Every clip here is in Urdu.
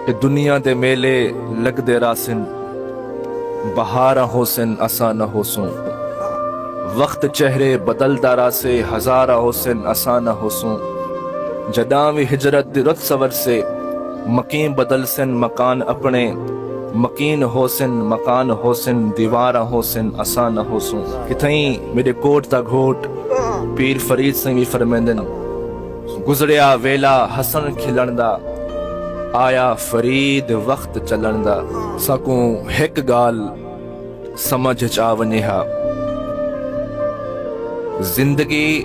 کہ دنیا دے میلے لگ دے راسن بہارا ہوسن اسا نہ ہوسوں وقت چہرے بدلدا راسے ہزارہ ہوسن اسا نہ ہوسوں جداں وی ہجرت دی رت سور سے مکین بدل سن مکان اپنے مکین ہوسن مکان ہوسن دیوارہ ہوسن اسا نہ ہوسوں کتھائیں میرے کوٹ تا گھوٹ پیر فرید سنگی فرمیندن گزریا ویلا حسن کھلن دا آیا فرید وقت چلن دا سکوں ہک گال سمجھ چا ونے ہا زندگی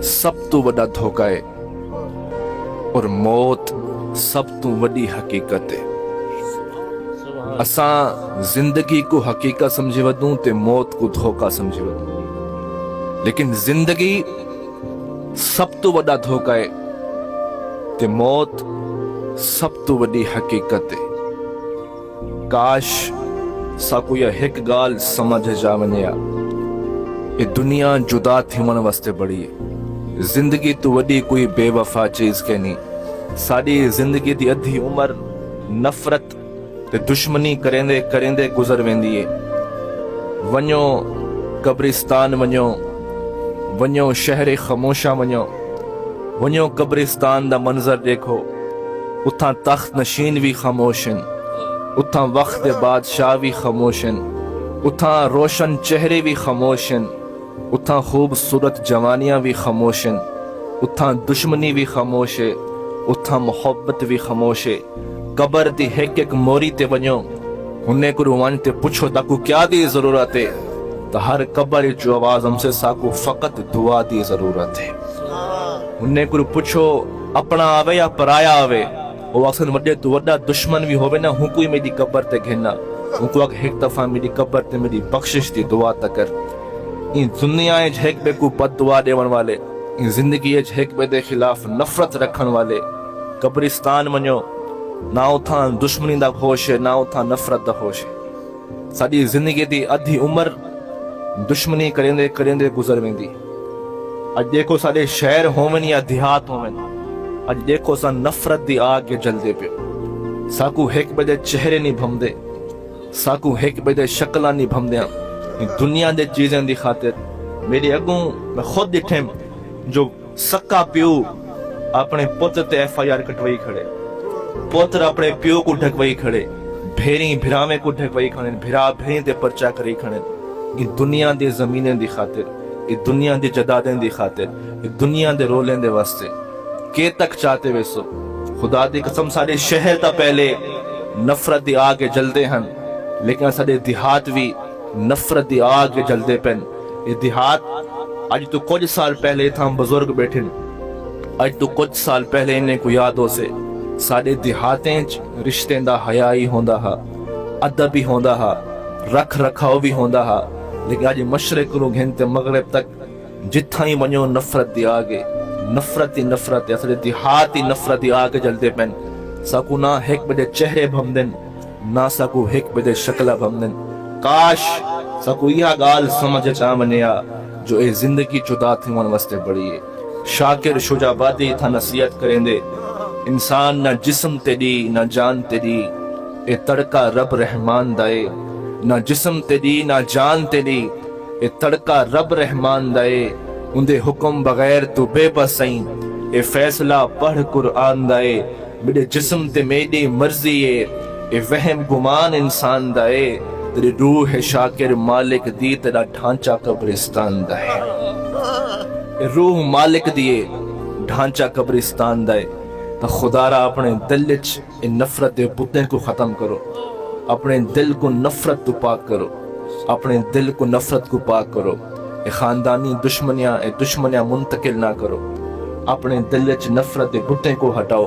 سب تو وڈا دھوکا ہے اور موت سب تو وڈی حقیقت ہے اساں زندگی کو حقیقت سمجھے ودوں تے موت کو دھوکا سمجھے ودوں لیکن زندگی سب تو وڈا دھوکا ہے تے موت سب تو وڈی حقیقت ہے کاش ساکو یہ ہک گال سمجھ جا ونیا یہ دنیا جدا تھی من واسطے بڑی ہے زندگی تو وڈی کوئی بے وفا چیز کے نہیں ساری زندگی دی ادھی عمر نفرت تے دشمنی کریندے کریندے گزر ویندی ہے ونیو قبرستان ونیو شہر خاموشاں ونیو قبرستان دا منظر دیکھو اتھاں تخت نشین بھی خاموشن اتھاں وقت بادشاہ بھی خاموشن اتھاں روشن چہرے بھی خاموشن اتھاں خوبصورت جوانیاں بھی خاموشن اتھاں دشمنی بھی خاموش ہے اتھاں محبت بھی خاموش ہے قبر دی ایک ایک موری تے ونیو انہیں کو روان تے پوچھو تاکو کیا دی ضرورت ہے تو ہر قبر جو آواز ہم سے ساکو فقط دعا دی ضرورت ہے انہیں کو پوچھو اپنا آوے یا پرایا آوے وہ اکثر وڈے تو وڈا دشمن بھی ہوئے نا ہوں کوئی میری قبر تے گھننا ہوں کو ایک دفعہ میری قبر تے میری بخشش دی دعا تکر ان دنیا جھیک بے کو بد دعا دیون والے ان زندگی جھیک بے دے خلاف نفرت رکھن والے قبرستان منیو نہ اتھاں دشمنی دا خوش ہے نہ اتھاں نفرت دا خوش ہے ساری زندگی دی ادھی عمر دشمنی کریندے کریندے گزر ویندی اج دیکھو سارے شہر ہوون یا دیہات ہوون اج دیکھو سا نفرت دی آگ جلدے پہ ساکو ہیک بدے چہرے نہیں بھمدے ساکو ہیک بدے شکلاں نہیں بھمدیاں دنیا دے چیزیں دی خاطر میرے اگوں میں خود ڈٹھیں جو سکا پیو اپنے پتر تے ایف آئی آر کٹوائی کھڑے پتر اپنے پیو کو ڈھکوائی کھڑے بھیری بھراویں کو ڈھکوائی کھڑے بھرا بھیری تے پرچا کری کھڑے یہ دنیا دے زمینیں دی خاطر یہ دنیا دی جدادیں دی خاطر یہ دنیا دے رولیں دے واسطے کے تک چاہتے ویسو خدا دی قسم سارے شہر تا پہلے نفرت دی آگ جلدے ہن لیکن سارے دیہات بھی نفرت دی آگ جلدے پن یہ دیہات آج تو کچھ سال پہلے تھا ہم بزرگ بیٹھے آج تو کچھ سال پہلے انہیں کو یاد ہو سے سارے دیہاتیں رشتیں دا حیائی ہوندا ہا ادب بھی ہوندا ہا رکھ رکھاؤ بھی ہوندا ہا لیکن آج مشرق رو گھنتے مغرب تک جتھاں ہی ونیو نفرت دی آگے نفرت اصل دیہاتی نفرت دی آگ جلدے پن ساکو نہ ہیک بدے چہرے بھمدن نہ ساکو ہیک بدے شکلہ بھمدن کاش ساکو یہ گال سمجھ چاہ منیا جو اے زندگی جدا تھی من واسطے بڑی ہے شاکر شجا بادی تھا نصیحت کریں دے انسان نہ جسم تیری نہ جان تیری اے تڑکا رب رحمان دائے نہ جسم تیری نہ جان تیری اے تڑکا رب رحمان دائے اندے حکم بغیر تو بے بسائیں اے فیصلہ پڑھ قرآن دائے میرے جسم تے میری مرضی ہے اے وہم گمان انسان دائے تیری روح شاکر مالک دی تیرا ڈھانچہ قبرستان دائے اے روح مالک دیے ڈھانچہ قبرستان دائے تو خدا را اپنے دل وچ اے نفرت دے پتنے کو ختم کرو اپنے دل کو نفرت تو پاک کرو اپنے دل کو نفرت کو پاک کرو اے خاندانی دشمنیاں منتقل نہ کرو اپنے دل وچ نفرت دے گھٹے کو ہٹاؤ